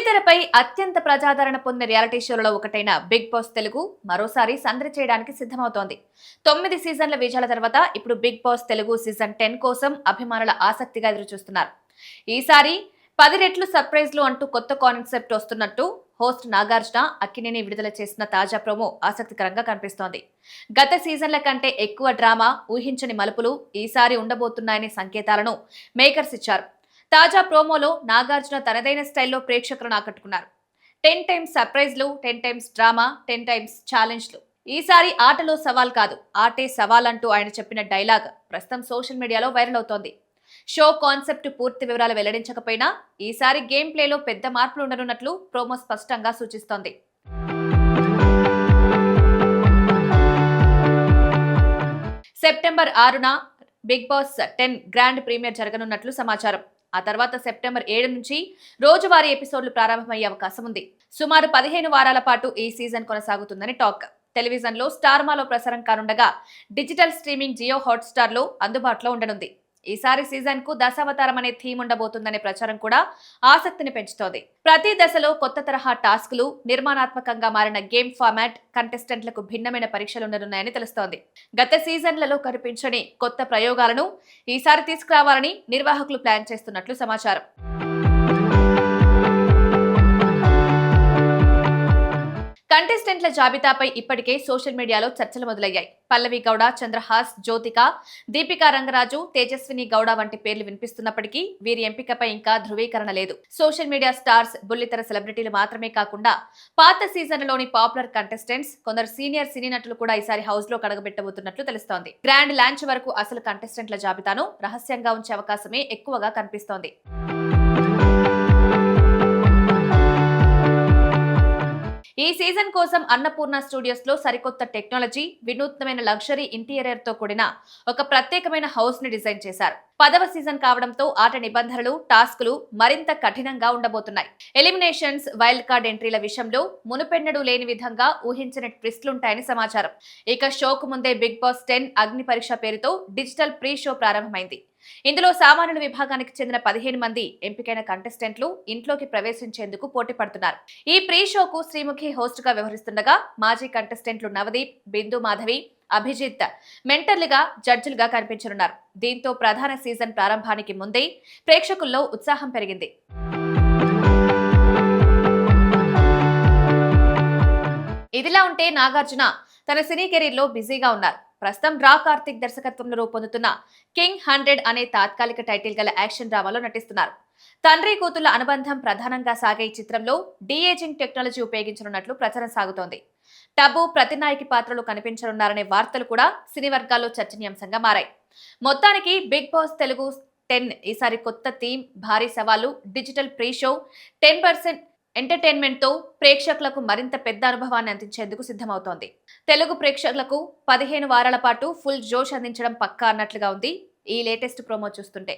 బుల్లితెరపై అత్యంత ప్రజాదరణ పొందిన రియాలిటీ షోలలో ఒకటైన బిగ్ బాస్ తెలుగు మరోసారి సందడి చేయడానికి సిద్ధమవుతోంది. 9 సీజన్ల విజయాల తర్వాత ఇప్పుడు బిగ్ బాస్ తెలుగు సీజన్ 10 కోసం అభిమానుల ఆసక్తిగా ఎదురుచూస్తున్నారు. ఈసారి 10 రెట్లు సర్ప్రైజ్లు అంటూ కొత్త కాన్సెప్ట్ వస్తున్నట్టు హోస్ట్ నాగార్జున అక్కినేని విడుదల చేసిన తాజా ప్రోమో ఆసక్తికరంగా కనిపిస్తోంది. గత సీజన్ల కంటే ఎక్కువ డ్రామా, ఊహించని మలుపులు ఈసారి ఉండబోతున్నాయనే సంకేతాలను మేకర్స్ ఇచ్చారు. తాజా ప్రోమోలో నాగార్జున తనదైన స్టైల్లో ప్రేక్షకులను ఆకట్టుకున్నారు. 10 టైమ్స్ సర్ప్రైజ్లు, 10 టైమ్స్ డ్రామా, 10 టైమ్స్ ఛాలెంజ్లు. ఈసారి ఆటలో సవాల్ కాదు, ఆటే సవాల్ అంటూ ఆయన చెప్పిన డైలాగ్ ప్రస్తుతం సోషల్ మీడియాలో వైరల్ అవుతోంది. షో కాన్సెప్ట్ పూర్తి వివరాలు వెల్లడించకపోయినా ఈసారి గేమ్ ప్లేలో పెద్ద మార్పులు ఉండనున్నట్లు ప్రోమో స్పష్టంగా సూచిస్తోంది. సెప్టెంబర్ 6న బిగ్ బాస్ 10 గ్రాండ్ ప్రీమియర్ జరగనున్నట్లు సమాచారం. ఆ తర్వాత సెప్టెంబర్ 7 నుంచి రోజువారీ ఎపిసోడ్లు ప్రారంభమయ్యే అవకాశం ఉంది. సుమారు 15 వారాల పాటు ఈ సీజన్ కొనసాగుతుందని టాక్. టెలివిజన్లో స్టార్మాలో ప్రసారం కానుండగా డిజిటల్ స్ట్రీమింగ్ జియో హాట్స్టార్ లో అందుబాటులో ఉండనుంది. ఈసారి సీజన్ కు దశావతారం అనే థీమ్ ఉండబోతుందనే ప్రచారం కూడా ఆసక్తిని పెంచుతోంది. ప్రతి దశలో కొత్త తరహా టాస్కులు, నిర్మాణాత్మకంగా మారిన గేమ్ ఫార్మాట్, కంటెస్టెంట్లకు భిన్నమైన పరీక్షలు ఉండనున్నాయని తెలుస్తోంది. గత సీజన్లలో కనిపించని కొత్త ప్రయోగాలను ఈసారి తీసుకురావాలని నిర్వాహకులు ప్లాన్ చేస్తున్నట్లు సమాచారం. కంటెస్టెంట్ల జాబితాపై ఇప్పటికే సోషల్ మీడియాలో చర్చలు మొదలయ్యాయి. పల్లవి గౌడ, చంద్రహాస్, జ్యోతిక, దీపికా రంగరాజు, తేజస్విని గౌడ వంటి పేర్లు వినిపిస్తున్నప్పటికీ వీరి ఎంపికపై ఇంకా ధృవీకరణ లేదు. సోషల్ మీడియా స్టార్స్, బుల్లితెర సెలబ్రిటీలు మాత్రమే కాకుండా పాత సీజన్లలోని పాపులర్ కంటెస్టెంట్స్, కొందరు సీనియర్ సినీ నటులు కూడా ఈసారి హౌస్ లో కడగబెట్టబోతున్నట్లు తెలుస్తోంది. గ్రాండ్ లాంచ్ వరకు అసలు కంటెస్టెంట్ల జాబితాను రహస్యంగా ఉంచే అవకాశమే ఎక్కువగా కనిపిస్తోంది. ఈ సీజన్ కోసం అన్నపూర్ణ స్టూడియోస్ లో సరికొత్త టెక్నాలజీ, వినూత్నమైన లగ్జరీ ఇంటీరియర్ తో కూడిన ఒక ప్రత్యేకమైన హౌస్ ని డిజైన్ చేశారు. 10వ సీజన్ కావడంతో ఆట నిబంధనలు, టాస్కులు మరింత కఠినంగా ఉండబోతున్నాయి. ఎలిమినేషన్స్, వైల్డ్ కార్డ్ ఎంట్రీల విషయంలో మునుపెన్నడూ లేని విధంగా ఊహించని ట్విస్టులుంటాయని సమాచారం. ఇక షోకు ముందే బిగ్ బాస్ 10 అగ్ని పరీక్ష పేరుతో డిజిటల్ ప్రీ షో ప్రారంభమైంది. ఇందులో సామాన్యుల విభాగానికి చెందిన 15 మంది ఎంపికైన కంటెస్టెంట్లు ఇంట్లోకి ప్రవేశించేందుకు పోటీ పడుతున్నారు. ఈ ప్రీ షోకు శ్రీముఖి హోస్ట్ గా వ్యవహరిస్తుండగా మాజీ కంటెస్టెంట్లు నవదీప్, బిందు మాధవి, అభిజిత్ మెంటర్లుగా, జడ్జిలుగా కనిపించనున్నారు. దీంతో ప్రధాన సీజన్ ప్రారంభానికి ముందే ప్రేక్షకుల్లో ఉత్సాహం పెరిగింది. ఇదిలా ఉంటే నాగార్జున తన సినీ కెరీర్ లో బిజీగా ఉన్నారు. ప్రస్తుతం డ్రా కార్తిక్ దర్శకత్వంలో రూపొందుతున్న కింగ్ 100 అనే తాత్కాలిక టైటిల్ గల యాక్షన్ డ్రామాలో నటిస్తున్నారు. తండ్రి కూతుళ్ల అనుబంధం ప్రధానంగా సాగే ఈ చిత్రంలో డీఏజింగ్ టెక్నాలజీ ఉపయోగించనున్నట్లు ప్రచారం సాగుతోంది. టబు, ప్రతినాయకి పాత్రలు కనిపించనున్నారనే వార్తలు కూడా సినీ వర్గాల్లో చర్చనీయాంశంగా మారాయి. మొత్తానికి బిగ్ బాస్ తెలుగు 10 ఈసారి కొత్త థీమ్, భారీ సవాలు, డిజిటల్ ప్రీ షో, 10% ఎంటర్టైన్మెంట్ తో ప్రేక్షకులకు మరింత పెద్ద అనుభవాన్ని అందించేందుకు సిద్ధమవుతోంది. తెలుగు ప్రేక్షకులకు 15 వారాల పాటు ఫుల్ జోష్ అందించడం పక్కా అన్నట్లుగా ఉంది ఈ లేటెస్ట్ ప్రోమో చూస్తుంటే.